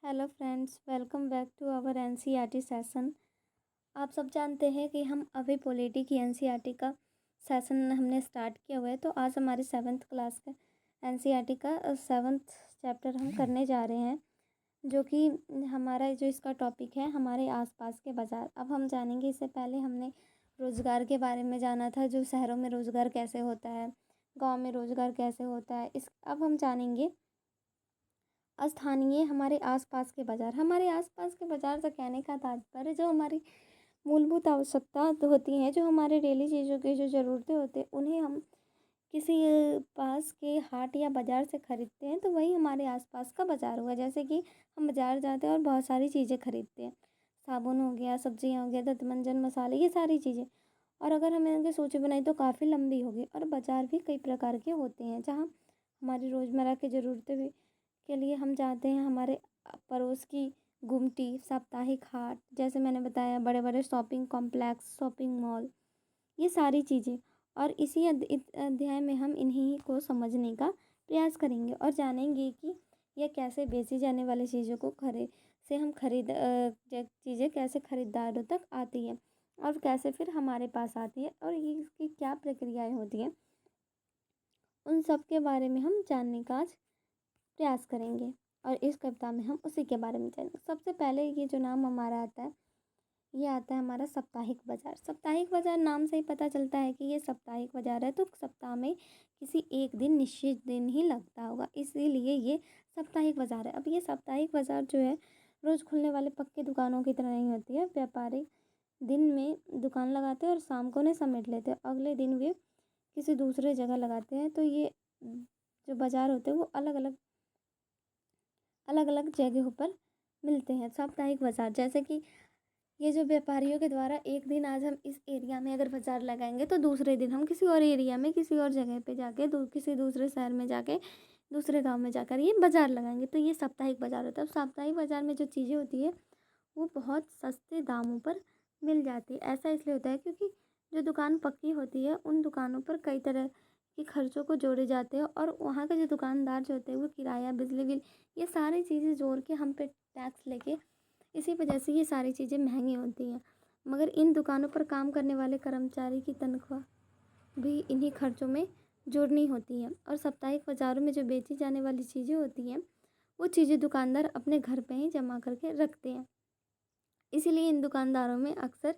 Hello friends, welcome back to our NCERT session. आप सब जानते हैं कि हम अभी पॉलिटी की एनसीईआरटी का सेशन हमने स्टार्ट किया हुआ है। तो आज हमारी 7th क्लास का एनसीईआरटी का 7th चैप्टर हम करने जा रहे हैं, जो कि हमारा जो इसका टॉपिक है हमारे आसपास के बाज़ार। अब हम जानेंगे, इससे पहले हमने रोज़गार के बारे में जाना था, जो शहरों में रोज़गार कैसे होता है, गाँव में रोज़गार कैसे होता है। अब हम जानेंगे स्थानीय हमारे आसपास के बाज़ार। हमारे आसपास के बाज़ार से कहने का तात्पर्य जो हमारी मूलभूत आवश्यकता होती हैं, जो हमारे डेली चीज़ों की जो ज़रूरतें होती हैं, उन्हें हम किसी पास के हाट या बाज़ार से ख़रीदते हैं, तो वही हमारे आसपास का बाज़ार हुआ। जैसे कि हम बाज़ार जाते हैं और बहुत सारी चीज़ें ख़रीदते हैं, साबुन हो गया, सब्जियां हो गया, दंत मसाले, ये सारी चीज़ें। और अगर हमें इनकी सूची बनाई तो काफ़ी लंबी होगी। और बाज़ार भी कई प्रकार के होते हैं, जहाँ हमारी रोज़मर्रा की ज़रूरतें भी के लिए हम जाते हैं। हमारे पड़ोस की गुमटी, साप्ताहिक हाट, जैसे मैंने बताया, बड़े बड़े शॉपिंग कॉम्प्लेक्स, शॉपिंग मॉल, ये सारी चीज़ें। और इसी अध्याय में हम इन्हीं को समझने का प्रयास करेंगे और जानेंगे कि यह कैसे बेची जाने वाली चीज़ों को चीज़ें कैसे खरीदारों तक आती है और कैसे फिर हमारे पास आती है, और ये इसकी क्या प्रक्रियाएं होती हैं, उन सब के बारे में हम जानने का आज प्रयास करेंगे। और इस कविता में हम उसी के बारे में जानेंगे। सबसे पहले ये जो नाम हमारा आता है, ये आता है हमारा साप्ताहिक बाज़ार। साप्ताहिक बाज़ार नाम से ही पता चलता है कि ये साप्ताहिक बाज़ार है, तो सप्ताह में किसी एक दिन, निश्चित दिन ही लगता होगा, इसीलिए ये साप्ताहिक बाज़ार है। अब ये साप्ताहिक बाज़ार जो है, रोज़ खुलने वाले पक्के दुकानों की तरह नहीं होती है। व्यापारी दिन में दुकान लगाते हैं और शाम को उन्हें समेट लेते हैं, अगले दिन वे किसी दूसरे जगह लगाते हैं। तो ये जो बाज़ार होते हैं वो अलग अलग जगहों पर मिलते हैं। साप्ताहिक बाज़ार, जैसे कि ये जो व्यापारियों के द्वारा एक दिन आज हम इस एरिया में अगर बाज़ार लगाएंगे, तो दूसरे दिन हम किसी और एरिया में, किसी और जगह पे जाके, किसी दूसरे शहर में जाके, दूसरे गांव में जाकर ये बाज़ार लगाएंगे। तो ये साप्ताहिक बाज़ार होता है। अब साप्ताहिक बाज़ार में जो चीज़ें होती है वो बहुत सस्ते दामों पर मिल जाती है। ऐसा इसलिए होता है क्योंकि जो दुकान पक्की होती है, उन दुकानों पर कई तरह के खर्चों को जोड़े जाते हैं, और वहाँ के जो दुकानदार जो होते हैं वो किराया, बिजली बिल, ये सारी चीज़ें जोड़ के हम पे टैक्स लेके, इसी वजह से ये सारी चीज़ें महंगी होती हैं। मगर इन दुकानों पर काम करने वाले कर्मचारी की तनख्वाह भी इन्हीं खर्चों में जोड़नी होती है। और साप्ताहिक बाज़ारों में जो बेची जाने वाली चीज़ें होती हैं, वो चीज़ें दुकानदार अपने घर पे ही जमा करके रखते हैं। इसीलिए इन दुकानदारों में अक्सर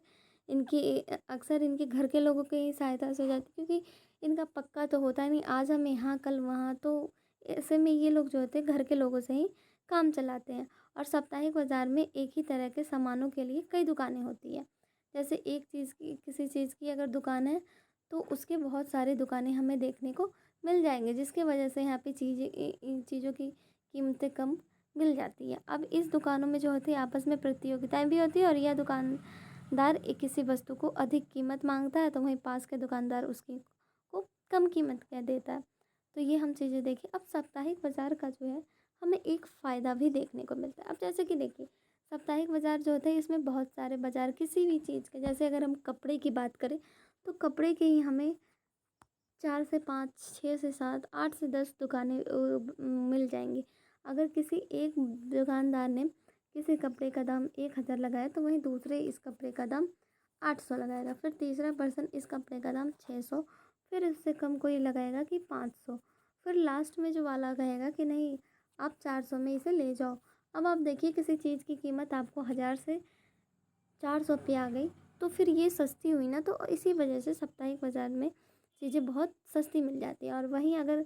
इनके घर के लोगों की सहायता से हो जाती है, क्योंकि इनका पक्का तो होता नहीं, आज हम यहाँ कल वहाँ, तो ऐसे में ये लोग जो होते हैं घर के लोगों से ही काम चलाते हैं। और साप्ताहिक बाज़ार में एक ही तरह के सामानों के लिए कई दुकानें होती है। जैसे एक चीज़ की, किसी चीज़ की अगर दुकान है, तो उसके बहुत सारी दुकानें हमें देखने को मिल जाएंगे, जिसकी वजह से यहाँ पे इन चीज़ों की कीमतें कम मिल जाती है। अब इस दुकानों में जो होती है, आपस में प्रतियोगिताएं भी होती है, और यह दुकानदार किसी वस्तु को अधिक कीमत मांगता है, तो वहीं पास के दुकानदार उसकी को कम कीमत कह देता है। तो ये हम चीज़ें देखें। अब साप्ताहिक बाज़ार का जो है, हमें एक फ़ायदा भी देखने को मिलता है। अब जैसे कि देखिए, साप्ताहिक बाज़ार जो होता है, इसमें बहुत सारे बाज़ार किसी भी चीज़ के, जैसे अगर हम कपड़े की बात करें, तो कपड़े के ही हमें 4 से 5, 6 से 7, 8 से 10 दुकानें मिल जाएंगी। अगर किसी एक दुकानदार ने किसी कपड़े का दाम 1000 लगाया, तो वहीं दूसरे इस कपड़े का दाम 800 लगाएगा, फिर तीसरा पर्सन इस कपड़े का दाम 600, फिर इससे कम कोई लगाएगा कि 500, फिर लास्ट में जो वाला कहेगा कि नहीं, आप 400 में इसे ले जाओ। अब आप देखिए, किसी चीज़ की कीमत आपको 1000 से 400 पे आ गई, तो फिर ये सस्ती हुई ना। तो इसी वजह से साप्ताहिक बाज़ार में चीज़ें बहुत सस्ती मिल जाती है। और वहीं अगर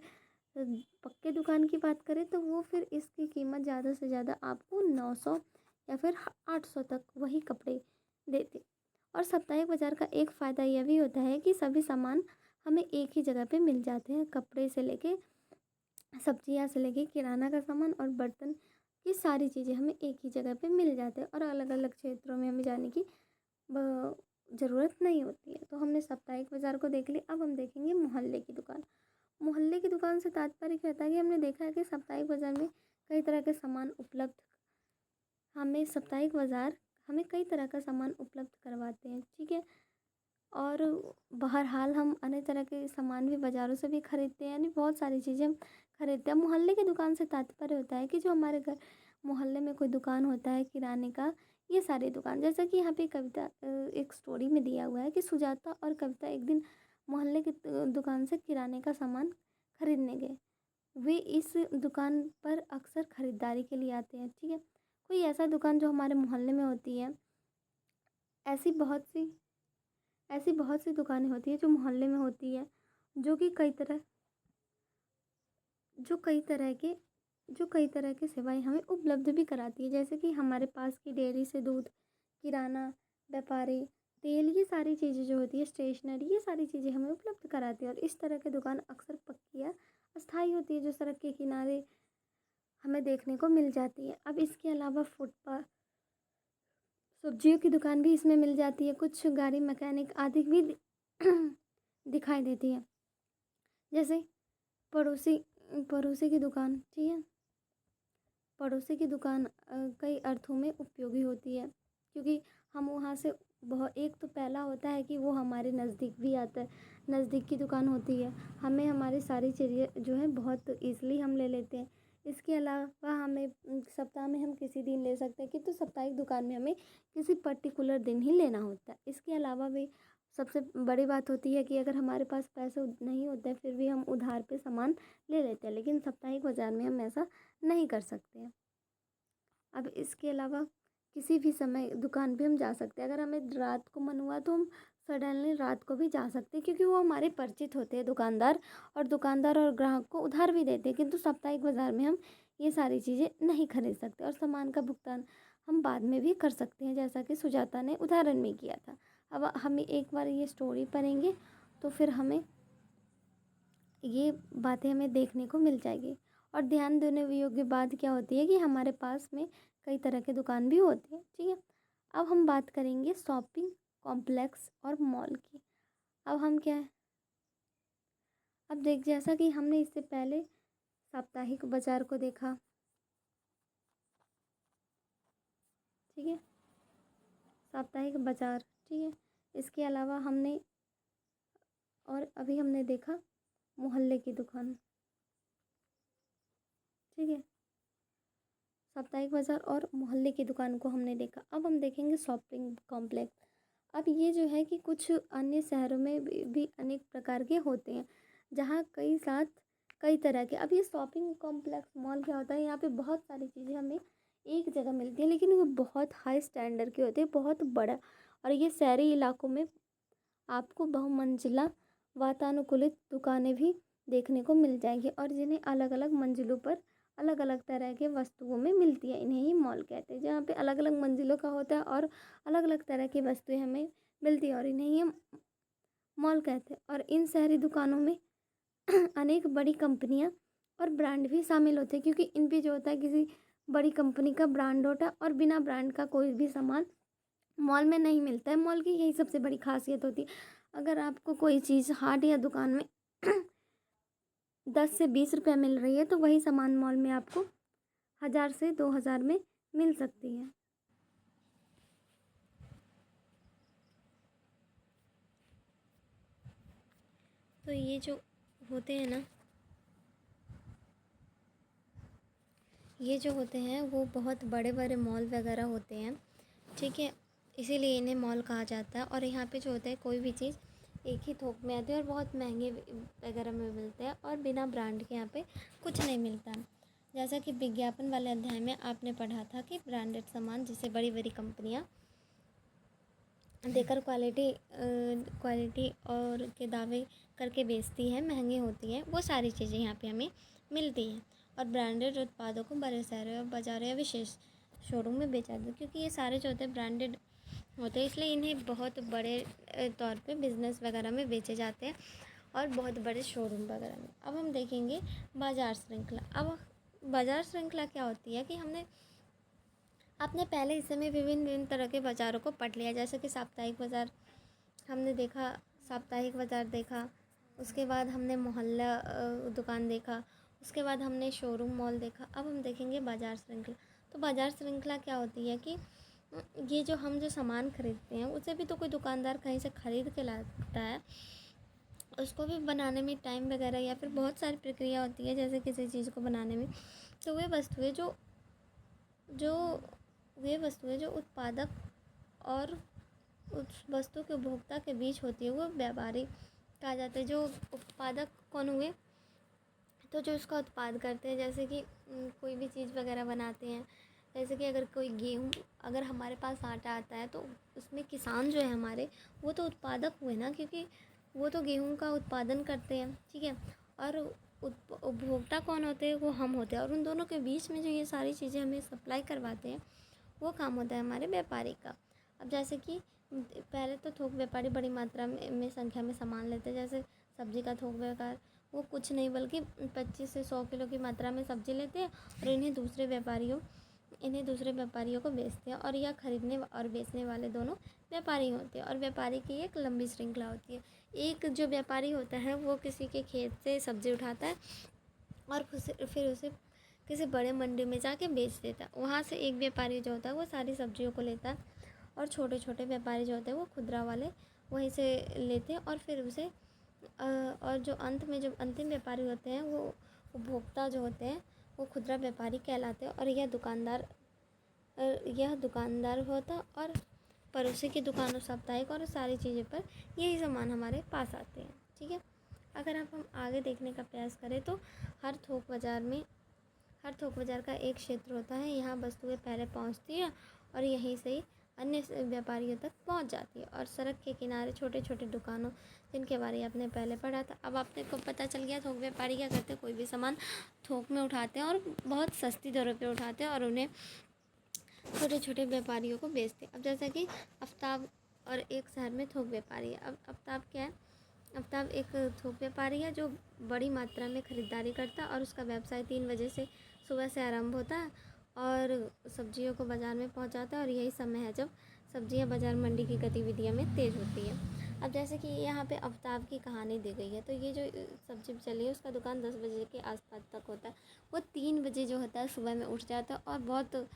पक्के दुकान की बात करें, तो वो फिर इसकी कीमत ज़्यादा से ज़्यादा आपको 900 या फिर 800 तक वही कपड़े देते। और साप्ताहिक बाज़ार का एक फ़ायदा यह भी होता है कि सभी सामान हमें एक ही जगह पे मिल जाते हैं। कपड़े से लेके, सब्जियां से लेके, किराना का सामान और बर्तन, ये सारी चीज़ें हमें एक ही जगह पे मिल जाते हैं, और अलग अलग क्षेत्रों में हमें जाने की ज़रूरत नहीं होती है। तो हमने साप्ताहिक बाज़ार को देख लिया। अब हम देखेंगे मोहल्ले की दुकान। मोहल्ले की दुकान से तात्पर्य क्या होता है कि हमने देखा है कि साप्ताहिक बाज़ार में कई तरह के सामान उपलब्ध हमें साप्ताहिक बाज़ार हमें कई तरह का सामान उपलब्ध करवाते हैं, ठीक है। और बहरहाल हम अन्य तरह के सामान भी बाज़ारों से भी खरीदते हैं, यानी बहुत सारी चीज़ें हम खरीदते हैं। मोहल्ले की दुकान से तात्पर्य होता है कि जो हमारे घर मोहल्ले में कोई दुकान होता है किराने का, ये सारी दुकान, जैसा कि यहाँ पे कविता एक स्टोरी में दिया हुआ है कि सुजाता और कविता एक दिन मोहल्ले की दुकान से किराने का सामान खरीदने गए। वे इस दुकान पर अक्सर ख़रीदारी के लिए आते हैं, ठीक है। कोई ऐसा दुकान जो हमारे मोहल्ले में होती है, ऐसी बहुत सी दुकानें होती हैं जो मोहल्ले में होती है, जो कि कई तरह जो कई तरह के जो कई तरह की सेवाएं हमें उपलब्ध भी कराती है, जैसे कि हमारे पास की डेयरी से दूध, किराना, व्यापारी, तेल, ये सारी चीज़ें जो होती है, स्टेशनरी, ये सारी चीज़ें हमें उपलब्ध कराती है। और इस तरह की दुकान अक्सर पक्की या अस्थायी होती है, जो सड़क के किनारे हमें देखने को मिल जाती है। अब इसके अलावा फुटपाथ, सब्जियों की दुकान भी इसमें मिल जाती है, कुछ गाड़ी मैकेनिक आदि भी दिखाई देती है। जैसे पड़ोसी पड़ोसी की दुकान, ठीक है। पड़ोसी की दुकान कई अर्थों में उपयोगी होती है, क्योंकि हम वहाँ से बहुत, एक तो पहला होता है कि वो हमारे नज़दीक भी आता है, नज़दीक की दुकान होती है, हमें हमारी सारी चीज़ें जो है बहुत ईज़िली हम ले लेते हैं। इसके अलावा हमें सप्ताह में हम किसी दिन ले सकते हैं, किंतु साप्ताहिक दुकान में हमें किसी पर्टिकुलर दिन ही लेना होता है। इसके अलावा भी सबसे बड़ी बात होती है कि अगर हमारे पास पैसे नहीं होते हैं, फिर भी हम उधार पे सामान ले लेते हैं, लेकिन साप्ताहिक बाज़ार में हम ऐसा नहीं कर सकते हैं। अब इसके अलावा किसी भी समय दुकान पे हम जा सकते हैं, अगर हमें रात को मन हुआ तो हम सडनली रात को भी जा सकते हैं, क्योंकि वो हमारे परिचित होते हैं दुकानदार और ग्राहक को उधार भी देते हैं। किंतु साप्ताहिक बाज़ार में हम ये सारी चीज़ें नहीं खरीद सकते, और सामान का भुगतान हम बाद में भी कर सकते हैं, जैसा कि सुजाता ने उदाहरण में किया था। अब हम एक बार ये स्टोरी पढ़ेंगे तो फिर हमें ये बातें हमें देखने को मिल जाएगी। और ध्यान देने योग्य बात क्या होती है कि हमारे पास में कई तरह के दुकान भी होते हैं, ठीक है। अब हम बात करेंगे शॉपिंग कॉम्प्लेक्स और मॉल की। अब हम क्या है, अब देख, जैसा कि हमने इससे पहले साप्ताहिक बाजार को देखा, ठीक है, साप्ताहिक बाजार, ठीक है। इसके अलावा हमने, और अभी हमने देखा मोहल्ले की दुकान, ठीक है। साप्ताहिक बाज़ार और मोहल्ले की दुकान को हमने देखा। अब हम देखेंगे शॉपिंग कॉम्प्लेक्स। अब ये जो है कि कुछ अन्य शहरों में भी अनेक प्रकार के होते हैं, जहाँ कई तरह के, अब ये शॉपिंग कॉम्प्लेक्स मॉल क्या होता है, यहाँ पे बहुत सारी चीज़ें हमें एक जगह मिलती है, लेकिन वो बहुत हाई स्टैंडर्ड के होते हैं, बहुत बड़ा। और ये शहरी इलाकों में आपको बहुमंजिला वातानुकूलित दुकानें भी देखने को मिल जाएंगी, और जिन्हें अलग अलग मंजिलों पर अलग अलग तरह के वस्तुओं में मिलती है, इन्हें ही मॉल कहते हैं। जहाँ पे अलग अलग मंजिलों का होता है और अलग अलग तरह की वस्तुएं हमें मिलती है, और इन्हें ही हम मॉल कहते हैं। और इन शहरी दुकानों में अनेक बड़ी कंपनियां और ब्रांड भी शामिल होते हैं, क्योंकि इन पे जो होता है किसी बड़ी कंपनी का ब्रांड होता है, और बिना ब्रांड का कोई भी सामान मॉल में नहीं मिलता है। मॉल की यही सबसे बड़ी खासियत होती है। अगर आपको कोई चीज़ हाट या दुकान में 10 से 20 रुपये मिल रही है, तो वही सामान मॉल में आपको 1000 से 2000 में मिल सकती है। तो ये जो होते हैं ना, ये जो होते हैं वो बहुत बड़े बड़े मॉल वगैरह होते हैं, ठीक है। इसीलिए इन्हें मॉल कहा जाता है। और यहाँ पे जो होता है कोई भी चीज़ एक ही थोक में आती है, और बहुत महंगे वगैरह में मिलते हैं, और बिना ब्रांड के यहाँ पे कुछ नहीं मिलता। जैसा कि विज्ञापन वाले अध्याय में आपने पढ़ा था कि ब्रांडेड सामान जिसे बड़ी बड़ी कंपनियाँ देकर क्वालिटी और के दावे करके बेचती है, महंगी होती है, वो सारी चीज़ें यहाँ पे हमें मिलती हैं। और ब्रांडेड उत्पादों को बड़े शहरों या बाज़ारों या विशेष शोरूम में बेचा जाता है, क्योंकि ये सारे जो होते हैं ब्रांडेड होते हैं, इसलिए इन्हें बहुत बड़े तौर पे बिज़नेस वगैरह में बेचे जाते हैं, और बहुत बड़े शोरूम वगैरह में। अब हम देखेंगे बाज़ार श्रृंखला। अब बाज़ार श्रृंखला क्या होती है कि आपने पहले हिस्से में विभिन्न तरह के बाज़ारों को पढ़ लिया, जैसे कि साप्ताहिक बाज़ार हमने देखा, साप्ताहिक बाज़ार देखा, उसके बाद हमने मोहल्ला दुकान देखा, उसके बाद हमने शोरूम मॉल देखा। अब हम देखेंगे बाज़ार श्रृंखला। तो बाज़ार श्रृंखला क्या होती है कि ये जो सामान खरीदते हैं, उसे भी तो कोई दुकानदार कहीं से ख़रीद के लाता है, उसको भी बनाने में टाइम वगैरह या फिर बहुत सारी प्रक्रिया होती है, जैसे किसी चीज़ को बनाने में। तो वे वस्तुएं जो जो वे वस्तुएं जो उत्पादक और उस वस्तु के उपभोक्ता के बीच होती है वो व्यापारी कहा जाता है। जो उत्पादक कौन हुए, तो जो इसका उत्पाद करते हैं, जैसे कि कोई भी चीज़ वगैरह बनाते हैं, जैसे कि अगर कोई गेहूँ, अगर हमारे पास आटा आता है तो उसमें किसान जो है हमारे, वो तो उत्पादक हुए ना, क्योंकि वो तो गेहूँ का उत्पादन करते हैं, ठीक है। और उपभोक्ता कौन होते हैं, वो हम होते हैं। और उन दोनों के बीच में जो ये सारी चीज़ें हमें सप्लाई करवाते हैं, वो काम होता है हमारे व्यापारी का। अब जैसे कि पहले तो थोक व्यापारी बड़ी मात्रा में संख्या में सामान लेते हैं, जैसे सब्जी का थोक व्यापार, वो कुछ नहीं बल्कि 25 से 100 किलो की मात्रा में सब्जी लेते हैं और इन्हें दूसरे व्यापारियों को बेचते हैं। और यह खरीदने और बेचने वाले दोनों व्यापारी होते हैं। और व्यापारी की एक लंबी श्रृंखला होती है। एक जो व्यापारी होता है वो किसी के खेत से सब्जी उठाता है और फिर उसे किसी बड़े मंडी में जाके बेच देता है। वहाँ से एक व्यापारी जो होता है वो सारी सब्जियों को लेता है और छोटे छोटे व्यापारी जो होते हैं वो खुदरा वाले वहीं से लेते हैं और फिर उसे और जो अंत में जो अंतिम व्यापारी होते हैं वो उपभोक्ता जो होते हैं वो खुदरा व्यापारी कहलाते हैं। और यह दुकानदार होता है और पड़ोसी की दुकानों, साप्ताहिक और सारी चीज़ों पर यही सामान हमारे पास आते हैं, ठीक है। अगर अब हम आगे देखने का प्रयास करें तो हर थोक बाज़ार का एक क्षेत्र होता है। यहाँ वस्तुएं पहले पहुँचती है और यहीं से ही अन्य व्यापारियों तक पहुँच जाती है। और सड़क के किनारे छोटे छोटे दुकानों, जिनके बारे में आपने पहले पढ़ा था। अब आपने को पता चल गया थोक व्यापारी क्या करते हैं, कोई भी सामान थोक में उठाते हैं और बहुत सस्ती दरों पे उठाते हैं और उन्हें छोटे छोटे व्यापारियों को बेचते हैं। अब जैसा कि आफ्ताब और एक शहर में थोक व्यापारी है। अब आफ्ताब क्या है, आफ्ताब एक थोक व्यापारी है जो बड़ी मात्रा में ख़रीदारी करता है और उसका व्यवसाय 3 बजे से सुबह से आरंभ होता है और सब्जियों को बाज़ार में पहुंचाता है। और यही समय है जब सब्जियां बाज़ार मंडी की गतिविधियां में तेज़ होती है। अब जैसे कि यहाँ पे आफ्ताब की कहानी दी गई है, तो ये जो सब्जी चली है उसका दुकान 10 बजे के आसपास तक होता है। वो 3 बजे जो होता है सुबह में उठ जाता है और बहुत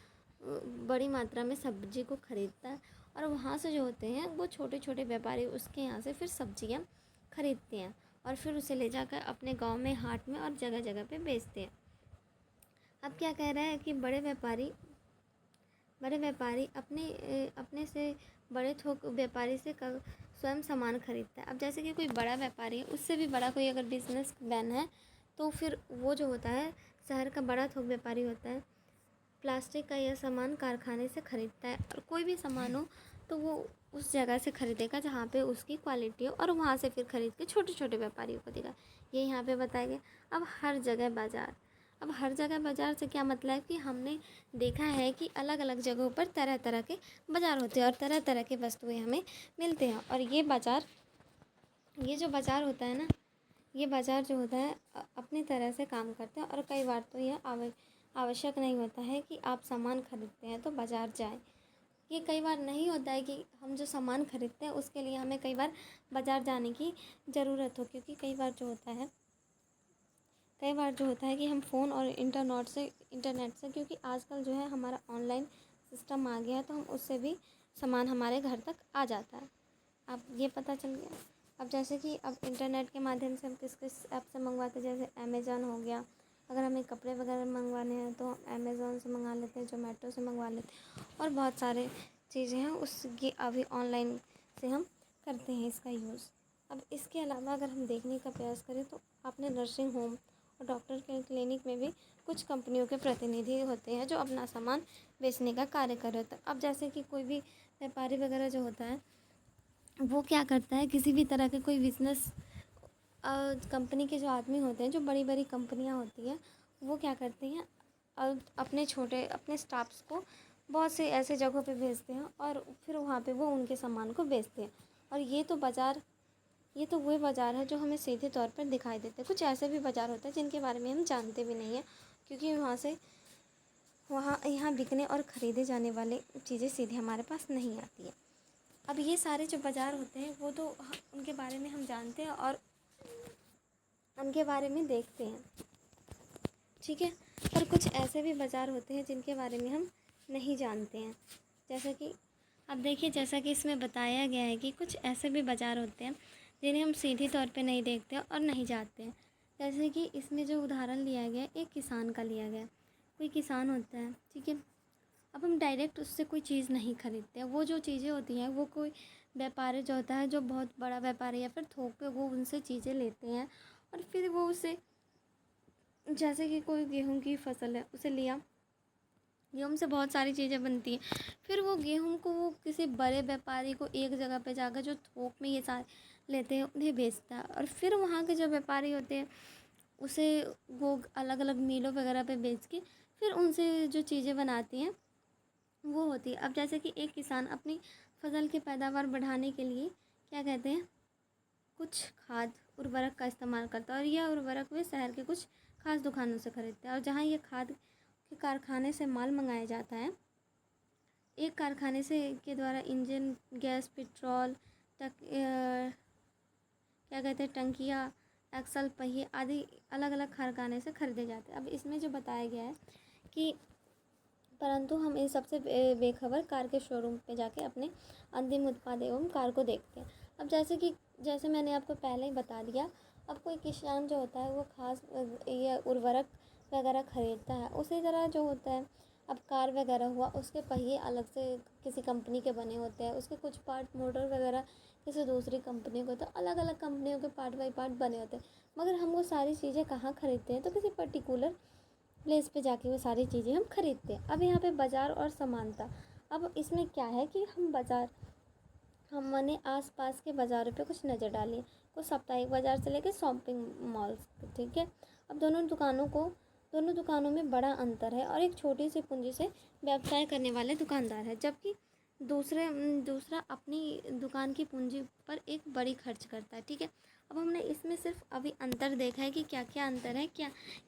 बड़ी मात्रा में सब्जी को ख़रीदता है। और वहाँ से जो होते हैं वो छोटे छोटे व्यापारी उसके यहाँ से फिर सब्जियाँ ख़रीदते हैं और फिर उसे ले जाकर अपने गांव में, हाट में और जगह जगह पे बेचते हैं। अब क्या कह रहा है कि बड़े व्यापारी अपने से बड़े थोक व्यापारी से स्वयं सामान खरीदता है। अब जैसे कि कोई बड़ा व्यापारी है, उससे भी बड़ा कोई अगर बिजनेस मैन है, तो फिर वो जो होता है शहर का बड़ा थोक व्यापारी होता है, प्लास्टिक का यह सामान कारखाने से ख़रीदता है। और कोई भी सामान हो तो वो उस जगह से ख़रीदेगा जहाँ पे उसकी क्वालिटी हो और वहाँ से फिर ख़रीद के छोटे छोटे व्यापारियों को देगा। ये यहाँ पे बताया गया। अब हर जगह बाज़ार से क्या मतलब है कि हमने देखा है कि अलग अलग जगहों पर तरह तरह के बाज़ार होते हैं और तरह तरह के वस्तुएं हमें मिलते हैं। और ये जो बाज़ार होता है ना, ये बाज़ार जो होता है अपनी तरह से काम करता है। और कई बार तो यह आवश्यक नहीं होता है कि आप सामान खरीदते हैं तो बाज़ार जाएं। ये कई बार नहीं होता है कि हम जो सामान खरीदते हैं उसके लिए हमें कई बार बाज़ार जाने की ज़रूरत हो, क्योंकि कई बार जो होता है कि हम फ़ोन और इंटरनेट से क्योंकि आजकल जो है हमारा ऑनलाइन सिस्टम आ गया है, तो हम उससे भी सामान हमारे घर तक आ जाता है। अब ये पता चल गया। अब जैसे कि अब इंटरनेट के माध्यम से हम किस किस ऐप से मंगवाते हैं, जैसे अमेज़ॉन हो गया। अगर हमें कपड़े वगैरह मंगवाने हैं तो हम अमेज़ॉन से मंगा लेते हैं, जोमेटो से मंगवा लेते हैं और बहुत सारे चीज़ें हैं उसकी अभी ऑनलाइन से हम करते हैं इसका यूज़। अब इसके अलावा अगर हम देखने का प्रयास करें तो अपने नर्सिंग होम और डॉक्टर के क्लिनिक में भी कुछ कंपनियों के प्रतिनिधि होते हैं जो अपना सामान बेचने का कार्य कर रहे थे। अब जैसे कि कोई भी व्यापारी वगैरह जो होता है वो क्या करता है, किसी भी तरह के कोई बिज़नेस कंपनी के जो आदमी होते हैं, जो बड़ी बड़ी कंपनियां होती हैं, वो क्या करती हैं अपने स्टाफ्स को बहुत से ऐसे जगहों पे भेजते हैं और फिर वहाँ पे वो उनके सामान को बेचते हैं। और ये तो वही बाज़ार है जो हमें सीधे तौर पर दिखाई देते हैं। कुछ ऐसे भी बाज़ार होते हैं जिनके बारे में हम जानते भी नहीं हैं, क्योंकि यहाँ बिकने और ख़रीदे जाने वाली चीज़ें सीधे हमारे पास नहीं आती हैं। अब ये सारे जो बाज़ार होते हैं वो तो उनके बारे में हम जानते हैं और उनके बारे में देखते हैं, ठीक है। पर कुछ ऐसे भी बाज़ार होते हैं जिनके बारे में हम नहीं जानते हैं। जैसा कि अब देखिए, जैसा कि इसमें बताया गया है कि कुछ ऐसे भी बाज़ार होते हैं जिन्हें हम सीधे तौर पे नहीं देखते और नहीं जानते हैं। जैसे कि इसमें जो उदाहरण लिया गया एक किसान का लिया गया। कोई किसान होता है, ठीक है, अब हम डायरेक्ट उससे कोई चीज़ नहीं खरीदते हैं। वो जो चीज़ें होती हैं वो कोई व्यापारी जो होता है, जो बहुत बड़ा व्यापारी या फिर थोक पे, वो उनसे चीज़ें लेते हैं और फिर वो उसे, जैसे कि कोई गेहूँ की फसल है, उसे लिया, गेहूँ से बहुत सारी चीज़ें बनती हैं। फिर वो गेहूँ को वो किसी बड़े व्यापारी को एक जगह पे जाकर, जो थोक में ये सारे लेते हैं, उन्हें बेचता है और फिर वहाँ के जो व्यापारी होते हैं उसे वो अलग अलग मिलों वगैरह पे बेच के फिर उनसे जो चीज़ें बनाती हैं वो होती है। अब जैसे कि एक किसान अपनी फसल की पैदावार बढ़ाने के लिए क्या कहते हैं, कुछ खाद उर्वरक का इस्तेमाल करता है और यह उर्वरक वे शहर के कुछ खास दुकानों से खरीदते हैं। और जहाँ ये खाद के कारखाने से माल मंगाया जाता है, एक कारखाने से के द्वारा इंजन, गैस, पेट्रोल, क्या कहते हैं, टंकियाँ, एक्सल, पहिए आदि अलग अलग कारखाने से खरीदे जाते हैं। अब इसमें जो बताया गया है कि परंतु हम इन सबसे बेखबर कार के शोरूम पे जाके अपने अंतिम उत्पाद एवं कार को देखते हैं। अब जैसे मैंने आपको पहले ही बता दिया, अब कोई किसान जो होता है वो खास ये उर्वरक वगैरह खरीदता है। उसी तरह जो होता है, अब कार वगैरह हुआ, उसके पहिए अलग से किसी कंपनी के बने होते हैं, उसके कुछ पार्ट, मोटर वगैरह किसी दूसरी कंपनी को, तो अलग अलग कंपनियों के पार्ट बाई पार्ट बने होते हैं। मगर हम वो सारी चीज़ें कहाँ खरीदते हैं, तो किसी पर्टिकुलर प्लेस पे जाके वो सारी चीज़ें हम खरीदते हैं। अब यहाँ पे बाज़ार और समानता, अब इसमें क्या है कि हम मैंने आस पास के बाज़ारों पे कुछ नज़र डाली, कुछ साप्ताहिक बाज़ार से लेकर शॉपिंग मॉल्स, ठीक है। अब दोनों दुकानों में बड़ा अंतर है और एक छोटी सी पूंजी से व्यवसाय करने वाले दुकानदार है, जबकि दूसरा अपनी दुकान की पूंजी पर एक बड़ी खर्च करता है, ठीक है। अब हमने इसमें सिर्फ अभी अंतर देखा है कि क्या क्या अंतर है,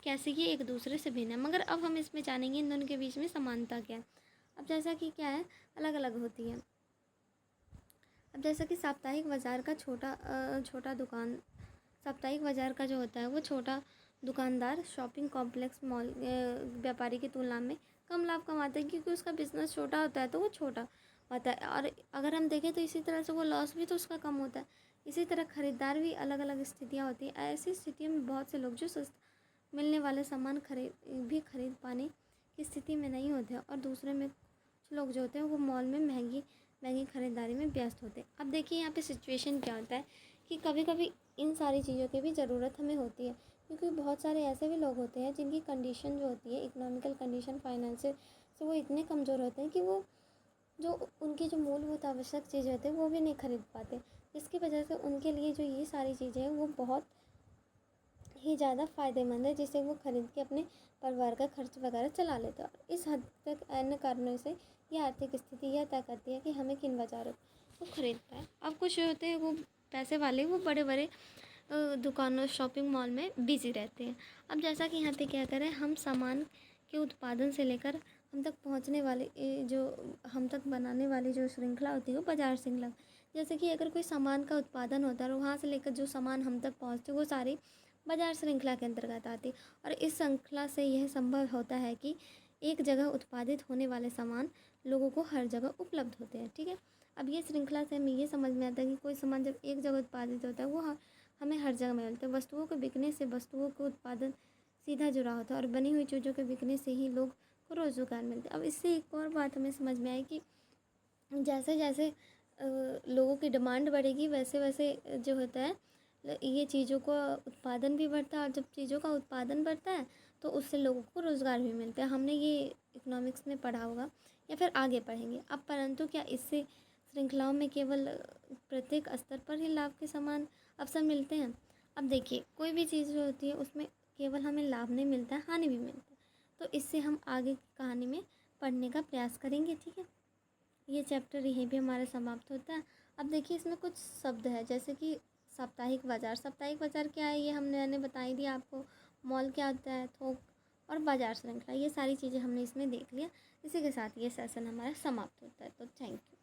कैसे ये एक दूसरे से भिन्न है, मगर अब हम इसमें जानेंगे इन दोनों के बीच में समानता क्या है। अब जैसा कि क्या है, अलग अलग होती है। अब जैसा कि साप्ताहिक बाज़ार का जो होता है वो छोटा दुकानदार शॉपिंग कॉम्प्लेक्स मॉल व्यापारी की तुलना में कम लाभ कमाते हैं, क्योंकि उसका बिजनेस छोटा होता है तो वो छोटा होता है। और अगर हम देखें तो इसी तरह से वो लॉस भी तो उसका कम होता है। इसी तरह खरीदार भी अलग अलग स्थितियाँ होती हैं। ऐसी स्थितियों में बहुत से लोग जो सस्ता मिलने वाले सामान खरीद पाने की स्थिति में नहीं होते हैं और दूसरे में कुछ लोग जो होते हैं वो मॉल में महंगी महंगी खरीदारी में व्यस्त होते हैं। अब देखिए यहाँ पे सिचुएशन क्या होता है कि कभी कभी इन सारी चीज़ों की भी ज़रूरत हमें होती है, क्योंकि बहुत सारे ऐसे भी लोग होते हैं जिनकी कंडीशन जो होती है, इकोनॉमिकल कंडीशन, फाइनेंशियल से वो इतने कमज़ोर होते हैं कि वो जो उनकी जो मूलभूत आवश्यक चीज़ें होती हैं वो भी नहीं खरीद पाते, जिसकी वजह से उनके लिए जो ये सारी चीज़ें हैं वो बहुत ही ज़्यादा फ़ायदेमंद है, जिसे वो खरीद के अपने परिवार का खर्च वगैरह चला लेते हैं। और इस हद तक अन्य कारणों से ये आर्थिक स्थिति यह तय करती है कि हमें किन बाज़ारों को खरीदना है। अब कुछ होते हैं वो पैसे वाले, वो बड़े बड़े दुकानों, शॉपिंग मॉल में बिजी रहते हैं। अब जैसा कि यहाँ पे क्या करें, हम सामान के उत्पादन से लेकर हम तक पहुँचने वाले जो हम तक बनाने वाली जो श्रृंखला होती है वो बाजार श्रृंखला। जैसे कि अगर कोई सामान का उत्पादन होता है और वहाँ से लेकर जो सामान हम तक पहुँचते वो सारी बाजार श्रृंखला के अंतर्गत आती है। और इस श्रृंखला से यह संभव होता है कि एक जगह उत्पादित होने वाले सामान लोगों को हर जगह उपलब्ध होते हैं, ठीक है। अब ये श्रृंखला से हमें ये समझ में आता है कि कोई सामान जब एक जगह उत्पादित होता है वो हमें हर जगह मिलते हैं। वस्तुओं के बिकने से वस्तुओं को उत्पादन सीधा जुड़ा होता है और बनी हुई चीज़ों के बिकने से ही लोग को रोज़गार मिलता है। अब इससे एक और बात हमें समझ में आई कि जैसे जैसे लोगों की डिमांड बढ़ेगी वैसे वैसे जो होता है ये चीज़ों का उत्पादन भी बढ़ता है, और जब चीज़ों का उत्पादन बढ़ता है तो उससे लोगों को रोज़गार भी मिलता है। हमने ये इकोनॉमिक्स में पढ़ा होगा या फिर आगे पढ़ेंगे। अब परंतु क्या इससे श्रृंखलाओं में केवल प्रत्येक स्तर पर ही लाभ के समान अवसर मिलते हैं? अब देखिए, कोई भी चीज़ जो होती है उसमें केवल हमें लाभ नहीं मिलता है, हानि भी मिलता है। तो इससे हम आगे की कहानी में पढ़ने का प्रयास करेंगे, ठीक है। ये चैप्टर यहीं पे हमारा समाप्त होता है। अब देखिए इसमें कुछ शब्द है, जैसे कि साप्ताहिक बाज़ार क्या है ये मैंने बता ही दिया आपको। मॉल क्या होता है, थोक और बाजार श्रृंखला, ये सारी चीज़ें हमने इसमें देख लिया। इसी के साथ ये सेशन हमारा समाप्त होता है। तो थैंक यू।